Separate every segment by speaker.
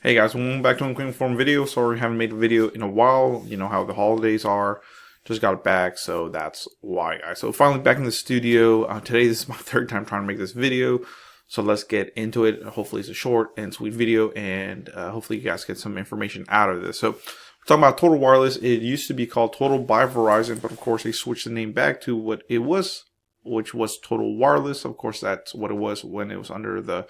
Speaker 1: Hey guys, welcome back to a quick form video. Sorry I haven't made a video in a while. You know how the holidays are. Just got it back, so that's why, guys. So finally back in the studio. Today this is my third time trying to make this video. So let's get into it. Hopefully it's a short and sweet video, and hopefully you guys get some information out of this. So we're talking about Total Wireless. It used to be called Total by Verizon, but of course they switched the name back to what it was, which was Total Wireless. Of course that's what it was when it was under the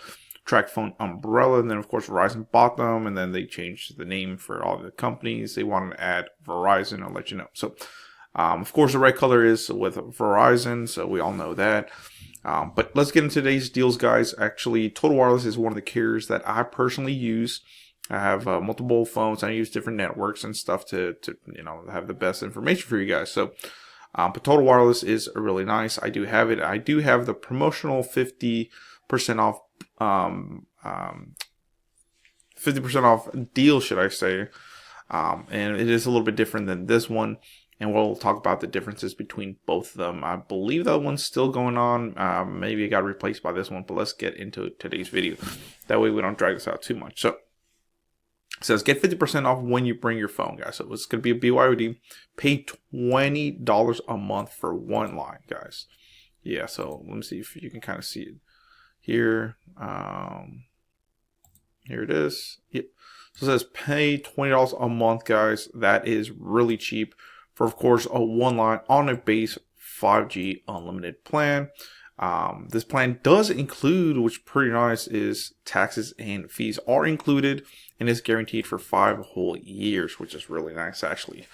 Speaker 1: TracFone umbrella, and then of course Verizon bought them, and then they changed the name for all the companies. They wanted to add Verizon. I'll let you know. So of course the red color is with Verizon, so we all know that. But let's get into today's deals, guys. Actually, Total Wireless is one of the carriers that I personally use. I have multiple phones. I use different networks and stuff to have the best information for you guys. So but Total Wireless is really nice. I do have it. I do have the promotional 50% off 50% off deal, should I say. And it is a little bit different than this one, and we'll talk about the differences between both of them. I believe that one's still going on. Maybe it got replaced by this one, but let's get into today's video. That way we don't drag this out too much. So it says get 50% off when you bring your phone, guys. So it's going to be a BYOD. Pay $20 a month for one line, guys. Yeah, so let me see if you can kind of see it here. Here it is. Yep. So it says pay $20 a month, guys. That is really cheap for, of course, a one line on a base 5G unlimited plan. This plan does include, which is pretty nice, is taxes and fees are included, and is guaranteed for 5 whole years, which is really nice, actually.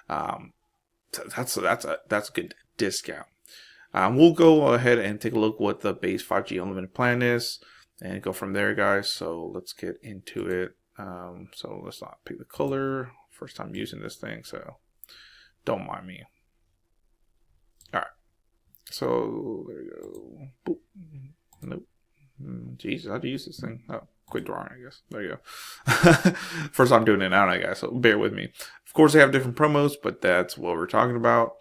Speaker 1: That's a good discount. We'll go ahead and take a look what the base 5G unlimited plan is and go from there, guys. So let's get into it. So let's not pick the color. First time using this thing, so don't mind me. All right. So there we go. Boop. Nope. Jesus, how do you use this thing? Oh, quit drawing, I guess. There you go. First time doing it now, guys, so bear with me. Of course, they have different promos, but that's what we're talking about.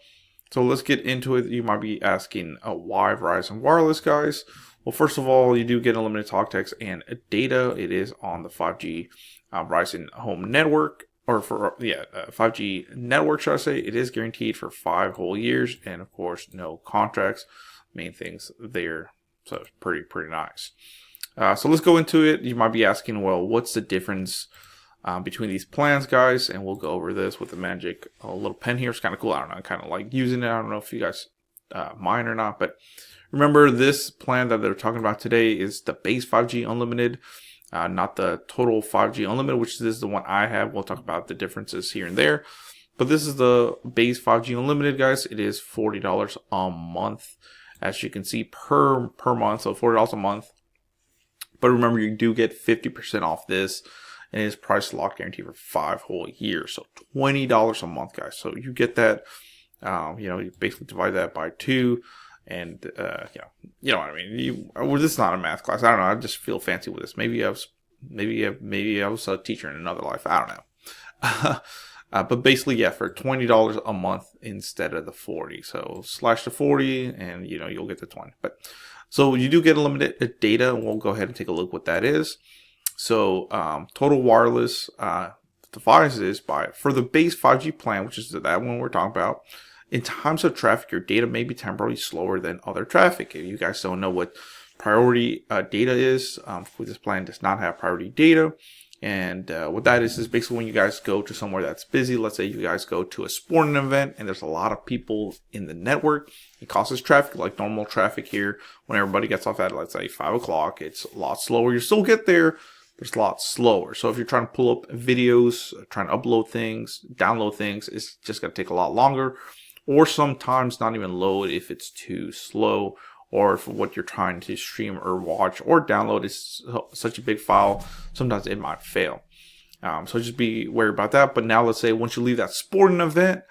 Speaker 1: So let's get into it. You might be asking, why Verizon Wireless, guys? Well, first of all, you do get unlimited talk, text, and data. It is on the 5G Verizon home network, or 5G network, should I say. It is guaranteed for 5 whole years, and of course, no contracts. Main things there. So it's pretty nice. So let's go into it. You might be asking, well, what's the difference between these plans, guys? And we'll go over this with the magic little pen here. It's kind of cool. I don't know, I kind of like using it. I don't know if you guys mind or not, but remember, this plan that they're talking about today is the base 5G unlimited, not the total 5G unlimited, which is the one I have. We'll talk about the differences here and there, but this is the base 5G unlimited, guys. It is $40 a month, as you can see, per month. So $40 a month. But remember, you do get 50% off this, and it is price lock guarantee for 5 whole years. So $20 a month, guys. So you get that. You basically divide that by 2, and you know what I mean. This is not a math class. I don't know. I just feel fancy with this. Maybe I was a teacher in another life. I don't know. But basically, yeah, for $20 a month instead of the 40. So slash the 40, and you'll get the 20. But so you do get unlimited data, and we'll go ahead and take a look what that is. So Total Wireless devices for the base 5G plan, which is that one we're talking about. In times of traffic, your data may be temporarily slower than other traffic. If you guys don't know what priority data is, this plan does not have priority data. And what that is basically when you guys go to somewhere that's busy. Let's say you guys go to a sporting event and there's a lot of people in the network. It causes traffic, like normal traffic here. When everybody gets off at, let's say, 5 o'clock, it's a lot slower. You still get there, but it's a lot slower. So if you're trying to pull up videos, trying to upload things, download things, it's just going to take a lot longer. Or sometimes not even load if it's too slow, or if what you're trying to stream or watch or download is such a big file, sometimes it might fail. So just be wary about that. But now let's say once you leave that sporting event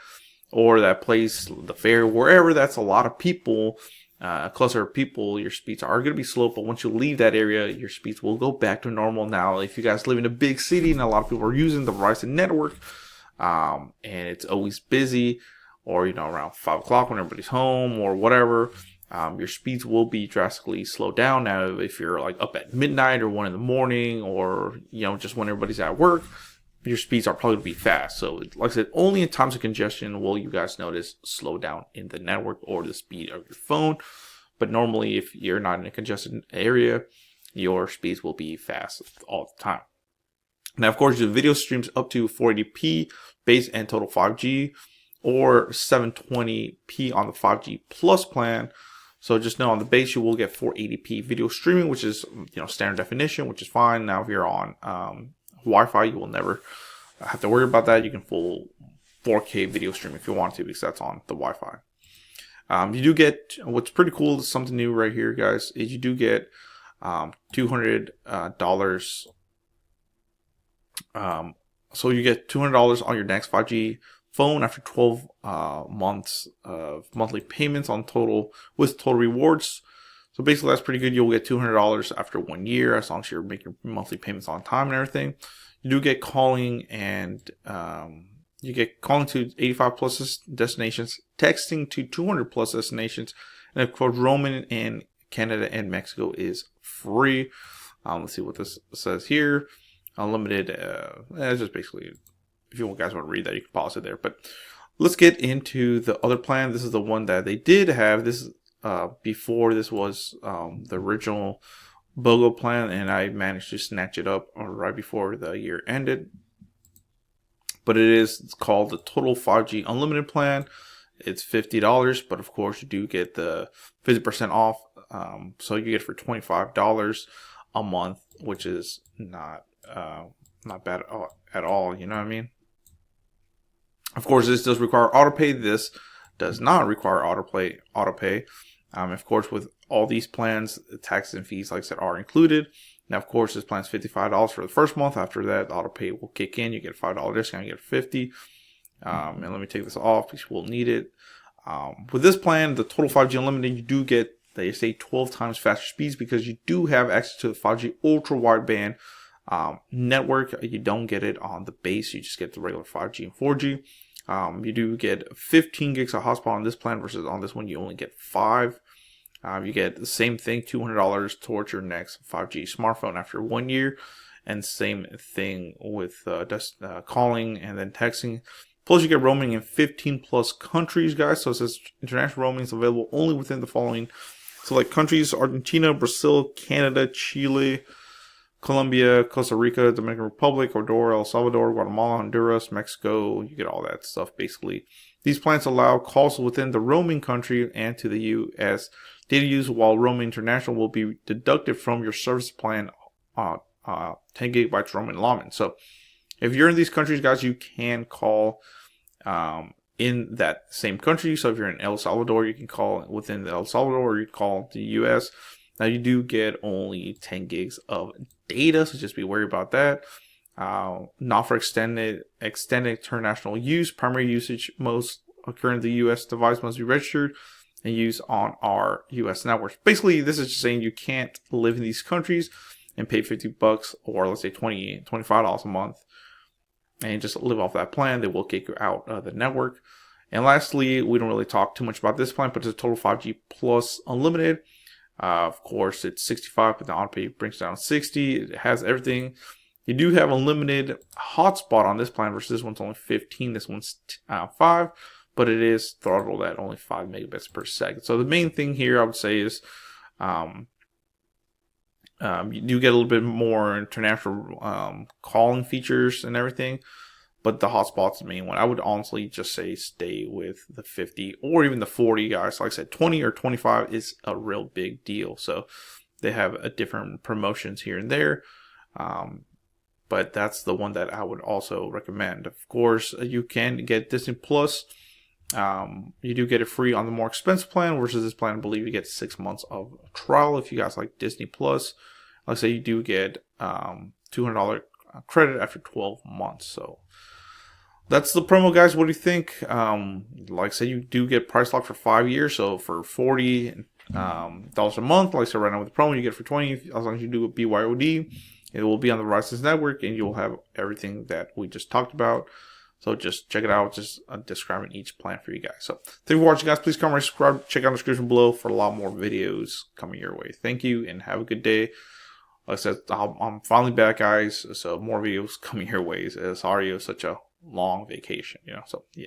Speaker 1: or that place, the fair, wherever that's a lot of people, a cluster of people, your speeds are going to be slow. But once you leave that area, your speeds will go back to normal. Now, if you guys live in a big city and a lot of people are using the Verizon network, and it's always busy, or around 5 o'clock when everybody's home or whatever, your speeds will be drastically slowed down. Now, if you're like up at midnight or 1 in the morning, or just when everybody's at work, your speeds are probably going to be fast. So, like I said, only in times of congestion will you guys notice slow down in the network or the speed of your phone. But normally, if you're not in a congested area, your speeds will be fast all the time. Now, of course, the video streams up to 480p base and total 5G, or 720p on the 5G plus plan. So just know on the base you will get 480p video streaming, which is standard definition, which is fine. Now, if you're on Wi-Fi, you will never have to worry about that. You can full 4K video stream if you want to, because that's on the Wi-Fi. You do get, what's pretty cool, something new right here, guys, is you do get $200. So you get $200 on your next 5G phone after 12 months of monthly payments on total rewards. So basically, that's pretty good. You'll get $200 after 1 year, as long as you're making monthly payments on time and everything. You do get calling, and you get calling to 85 plus destinations, texting to 200 plus destinations, and of course, roaming in Canada and Mexico is free. Let's see what this says here. Unlimited. It's just basically, if you guys want to read that, you can pause it there. But let's get into the other plan. This is the one that they did have. This before this was the original BOGO plan, and I managed to snatch it up right before the year ended. But it's called the Total 5G Unlimited plan. It's $50, but of course you do get the 50% off. So you get it for $25 a month, which is not bad at all. You know what I mean? Of course, this does require autopay. This does not require autopay. Of course, with all these plans, the taxes and fees, like I said, are included. Now, of course, this plan is $55 for the first month. After that, the autopay will kick in. You get a $5 discount. You get $50. And let me take this off because we'll need it. With this plan, the Total 5G Unlimited, you do get, they say, 12 times faster speeds, because you do have access to the 5G ultra wideband network. You don't get it on the base. You just get the regular 5G and 4G. You do get 15 gigs of hotspot on this plan, versus on this one you only get 5. You get the same thing, $200 towards your next 5G smartphone after 1 year, and same thing with calling and then texting. Plus, you get roaming in 15 plus countries, guys. So it says international roaming is available only within the following select countries: Argentina, Brazil, Canada, Chile, Colombia, Costa Rica, Dominican Republic, Ecuador, El Salvador, Guatemala, Honduras, Mexico. You get all that stuff, basically. These plans allow calls within the roaming country and to the U.S. Data use while roaming international will be deducted from your service plan 10 gigabytes roaming allotment. So if you're in these countries, guys, you can call in that same country. So if you're in El Salvador, you can call within the El Salvador, or you can call the U.S. Now, you do get only 10 gigs of data, so just be worried about that. Not for extended international use. Primary usage most occur in the U.S. device must be registered and used on our U.S. networks. Basically, this is just saying you can't live in these countries and pay $50 or let's say $25 a month and just live off that plan. They will kick you out of the network. And lastly, we don't really talk too much about this plan, but it's a Total 5G Plus Unlimited. Of course, it's 65, but the autopay brings down 60. It has everything. You do have unlimited hotspot on this plan, versus this one's only 15. This one's 5, but it is throttled at only 5 megabits per second. So the main thing here, I would say, is you do get a little bit more international calling features and everything, but the hotspot's the main one. I would honestly just say stay with the 50 or even the 40, guys. Like I said, 20 or 25 is a real big deal. So they have a different promotions here and there. But that's the one that I would also recommend. Of course, you can get Disney Plus. You do get it free on the more expensive plan, versus this plan, I believe you get 6 months of trial if you guys like Disney Plus. Like I say, you do get $200 credit after 12 months. So that's the promo, guys. What do you think? Like I said, you do get price lock for 5 years. So for $40 a month, like I said, right now with the promo, you get it for $20 as long as you do a BYOD. It will be on the Verizon network, and you'll have everything that we just talked about. So just check it out. Just describing each plan for you guys. So thank you for watching, guys. Please comment, subscribe, check out the description below for a lot more videos coming your way. Thank you and have a good day. Like I said, I'm finally back, guys. So more videos coming your way. Sorry it was such a long vacation, So yeah.